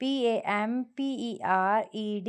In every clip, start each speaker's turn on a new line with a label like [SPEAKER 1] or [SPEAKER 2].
[SPEAKER 1] PAMPERED,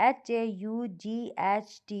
[SPEAKER 1] HAUGHTY,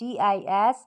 [SPEAKER 1] DISCREPANCY,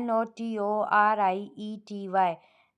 [SPEAKER 1] NOTORIETY,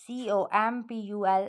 [SPEAKER 1] COMPUL।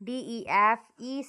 [SPEAKER 1] DEFECTIVE,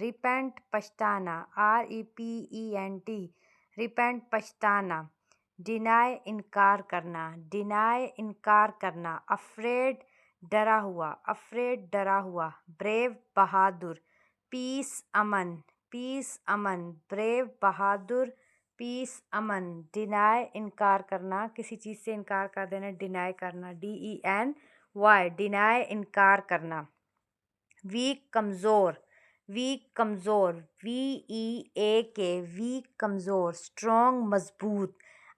[SPEAKER 1] repent پچھتانا, repent repent پچھتانا, deny انکار کرنا, deny انکار کرنا, afraid ڈرا ہوا, afraid ڈرا ہوا, brave بہادر, peace امن, peace امن, brave بہادر, peace امن, deny انکار کرنا, کسی چیز سے انکار کر دینا, deny کرنا, deny deny انکار کرنا, weak کمزور, weak کمزور, weak weak کمزور, strong مضبوط,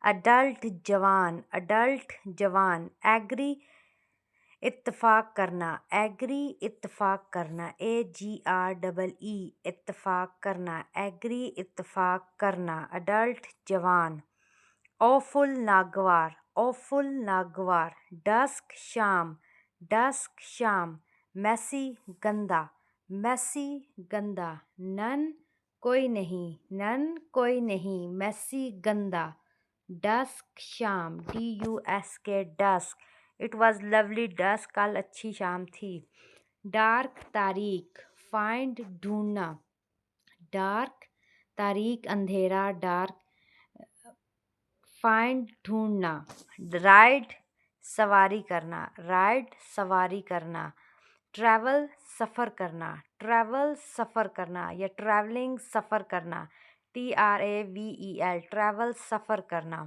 [SPEAKER 1] adult جوان, adult جوان, agree اتفاق کرنا, agree اتفاق کرنا, agree اتفاق کرنا, agree اتفاق کرنا, adult جوان, awful ناگوار, awful ناگوار, dusk شام, dusk شام, messy گندا, messy گندا, none کوئی نہیں, none کوئی نہیں, messy گندا, dusk شام, dusk dusk, it was lovely dusk, کل اچھی شام تھی. dark تاریک, find ڈھونڈنا, dark تاریک اندھیرا, dark find ڈھونڈنا, ride سواری کرنا, ride سواری کرنا, travel سفر کرنا, travel سفر کرنا یا traveling سفر کرنا, travel travel سفر کرنا.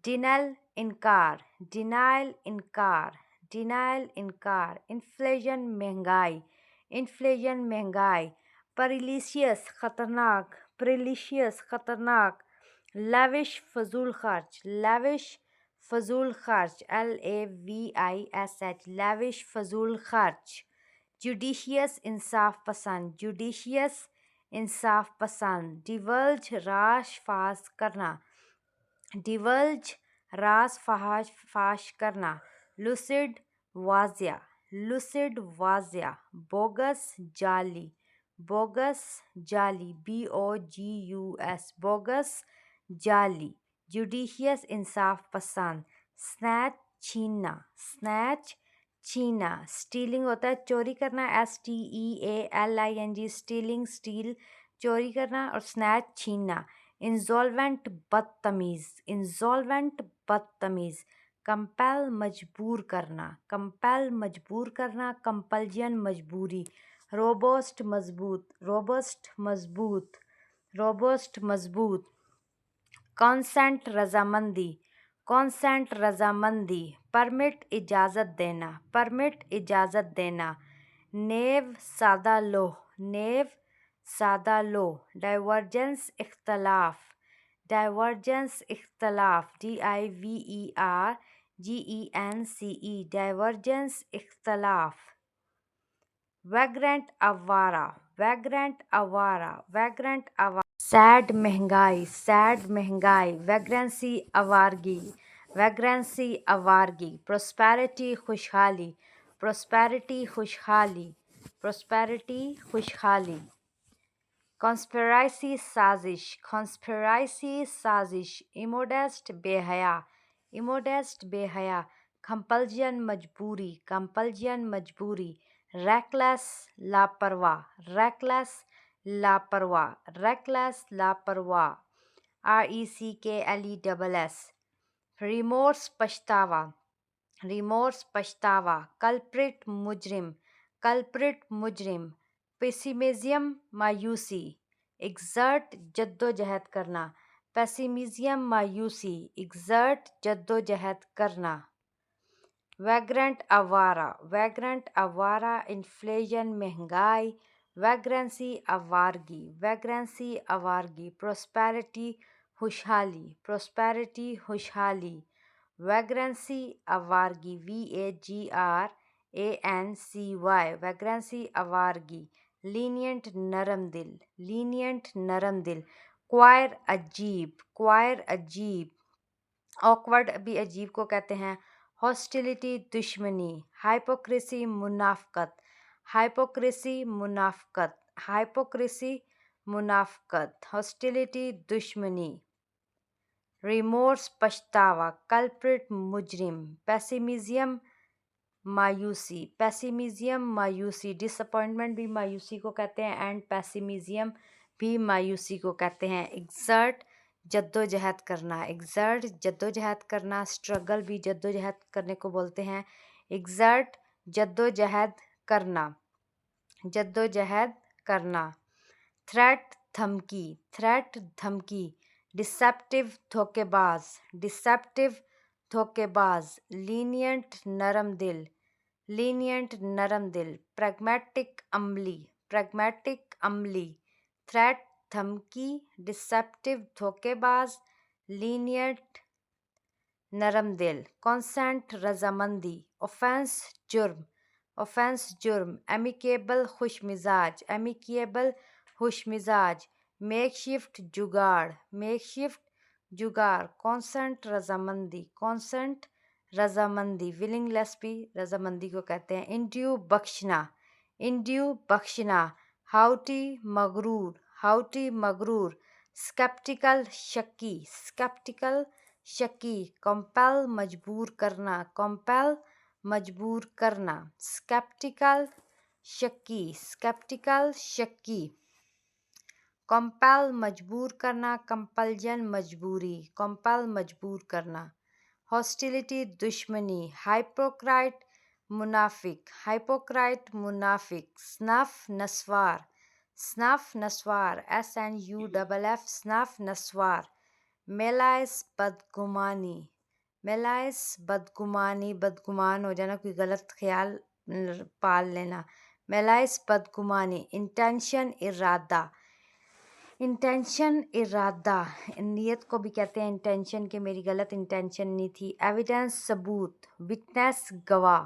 [SPEAKER 1] denial انکار, denial انکار, denial انکار, inflation مہنگائی, inflation مہنگائی, perilous خطرناک, perilous خطرناک, lavish فضول خرچ, lavish فضول خرچ, lavish lavish فضول خرچ, judicious انصاف پسند, judicious انصاف پسند, divulge راز فاش کرنا, divulge راز فاش کرنا, lucid واضح, lucid واضح, bogus جعلی, bogus جعلی, bogus bogus جعلی, judicious انصاف پسند, snatch چھیننا, snatch چھیننا, stealing ہوتا ہے چوری کرنا, stealing, stealing steal چوری کرنا, اور snatch چھیننا. insolvent بدتمیز, insolvent بدتمیز, compel مجبور کرنا, compel مجبور کرنا, compulsion مجبوری, robust مضبوط, robust مضبوط, robust مضبوط, consent رضامندی, consent رضامندی, permit اجازت دینا, permit اجازت دینا, naive سادہ لوح, naive سادہ لوح, divergence اختلاف, divergence اختلاف, divergence divergence اختلاف. vagrant آوارہ, vagrant آوارہ, vagrant آوارہ, sad مہنگائی, sad مہنگائی, vagrancy آوارگی, vagrancy آوارگی, prosperity خوشحالی, prosperity خوشحالی, prosperity خوشحالی. conspiracy سازش, conspiracy سازش, immodest بے حیا, immodest بے حیا, compulsion مجبوری, compulsion مجبوری, reckless لاپرواہ, reckless لاپرواہ, reckless لاپرواہ, reckless. remorse پچھتاوا, remorse پچھتاوا, culprit مجرم, culprit مجرم, pessimism مایوسی, exert جدوجہد کرنا, pessimism مایوسی, exert جدوجہد کرنا. vagrant آوارہ, vagrant آوارہ, inflation مہنگائی, vagrancy آوارگی, vagrancy آوارگی, prosperity خوشحالی, prosperity خوشحالی, vagrancy آوارگی, vagrancy آوارگی. lenient نرم دل, lenient نرم دل, queer عجیب, queer عجیب, awkward بھی عجیب کو کہتے ہیں. hostility دشمنی, hypocrisy منافقت, hypocrisy منافقت, hypocrisy منافقت, hostility دشمنی. remorse پچھتاوا, culprit مجرم, pessimism مایوسی، پیسیمیزم مایوسی، ڈس اپوائنٹمنٹ بھی مایوسی کو کہتے ہیں اینڈ پیسیمیزم بھی مایوسی کو کہتے ہیں۔ ایگزرٹ جدوجہد کرنا، ایگزرٹ جدوجہد کرنا، اسٹرگل بھی جدوجہد کرنے کو بولتے ہیں۔ ایگزرٹ جدوجہد کرنا، جدوجہد کرنا۔ تھریٹ دھمکی، تھریٹ دھمکی۔ ڈسیپٹیو دھوکے باز، ڈسیپٹیو دھوکے باز۔ لینینٹ نرم دل، لینینٹ نرم دل۔ پریگمیٹک عملی، پریگمیٹک عملی۔ تھریٹ دھمکی، ڈسیپٹیو دھوکے باز، لینینٹ نرم دل۔ کنسنٹ رضامندی، اوفینس جرم، اوفینس جرم۔ ایمیکیبل خوش مزاج، ایمیکیبل خوش مزاج۔ میک شفٹ جگاڑ، میک شفٹ جگاڑ۔ کنسنٹ رضامندی، کنسنٹ رضامندی۔ ولنگلیس بھی رضامندی کو کہتے ہیں۔ Undue بخشنا، undue بخشنا۔ ہاؤٹی مغرور، ہاؤٹی مغرور۔ Sceptical شکی، sceptical شکی۔ کمپیل مجبور کرنا، کمپیل مجبور کرنا۔ Sceptical شکی، sceptical شکی۔ کمپیل مجبور کرنا، کمپلجن مجبوری، کمپیل مجبور کرنا۔ ہاسٹیلٹی دشمنی۔ ہائپوکرائٹ منافق، ہائپوکرائٹ منافق۔ سنف نسوار، سنف نسوار۔ SNUFF سنف نسوار۔ میلائس بدگمانی، میلائس بدگمانی، بدگمان ہو جانا، کوئی غلط خیال پال لینا۔ میلائس بدگمانی۔ انٹینشن ارادہ، انٹینشن ارادہ۔ نیت کو بھی کہتے ہیں انٹینشن، کہ میری غلط انٹینشن نہیں تھی۔ ایویڈنس ثبوت۔ وٹنس گواہ،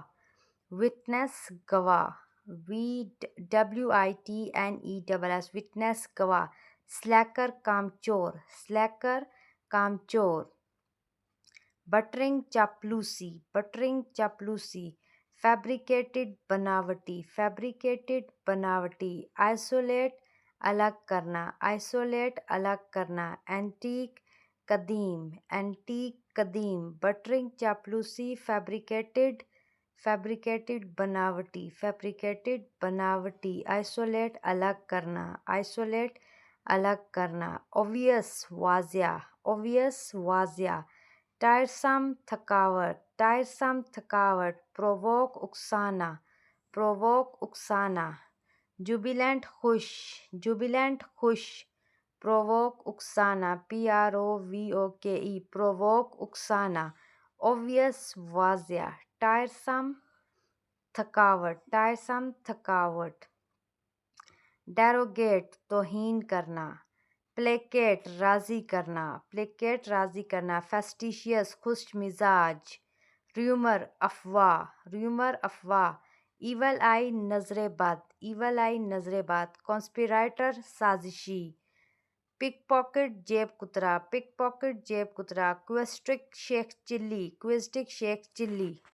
[SPEAKER 1] وٹنس گواہ۔ WITNESS وٹنس گواہ۔ سلیکر کامچور، سلیکر کامچور۔ بٹرنگ چاپلوسی، بٹرنگ چاپلوسی۔ فیبریکیٹڈ بناوٹی، فیبریکیٹڈ بناوٹی۔ آئسولیٹ الگ کرنا، آئسولیٹ الگ کرنا۔ اینٹیک قدیم، اینٹیک قدیم۔ بٹرنگ چاپلوسی، فیبریکیٹڈ، فیبریکیٹڈ بناوٹی، فیبریکیٹڈ بناوٹی۔ آئسولیٹ الگ کرنا، آئسولیٹ الگ کرنا۔ اوویس واضح، اوویس واضح۔ ٹائرسم تھکاوٹ، ٹائرسم تھکاوٹ۔ Provoke اکسانا، provoke اکسانا۔ جوبیلنٹ خوش، جوبیلنٹ خوش۔ پرووک اکسانا، PROVOKE پرووک اکسانا۔ اوویس واضح۔ ٹائرسم تھکاوٹ، ٹائرسم تھکاوٹ۔ ڈیروگیٹ توہین کرنا، پلیکیٹ راضی کرنا، پلیکیٹ راضی کرنا۔ فیسٹیشیس خوش مزاج۔ ریومر افواہ، ریومر افواہ۔ ایول آئی نظر بد، ایول آئی نظر بد۔ کانسپیریٹر سازشی۔ پک پاکٹ جیب کترا، پک پاکٹ جیب کترا۔ کوئسٹک شیخ چلی، کوئسٹک شیخ چلی۔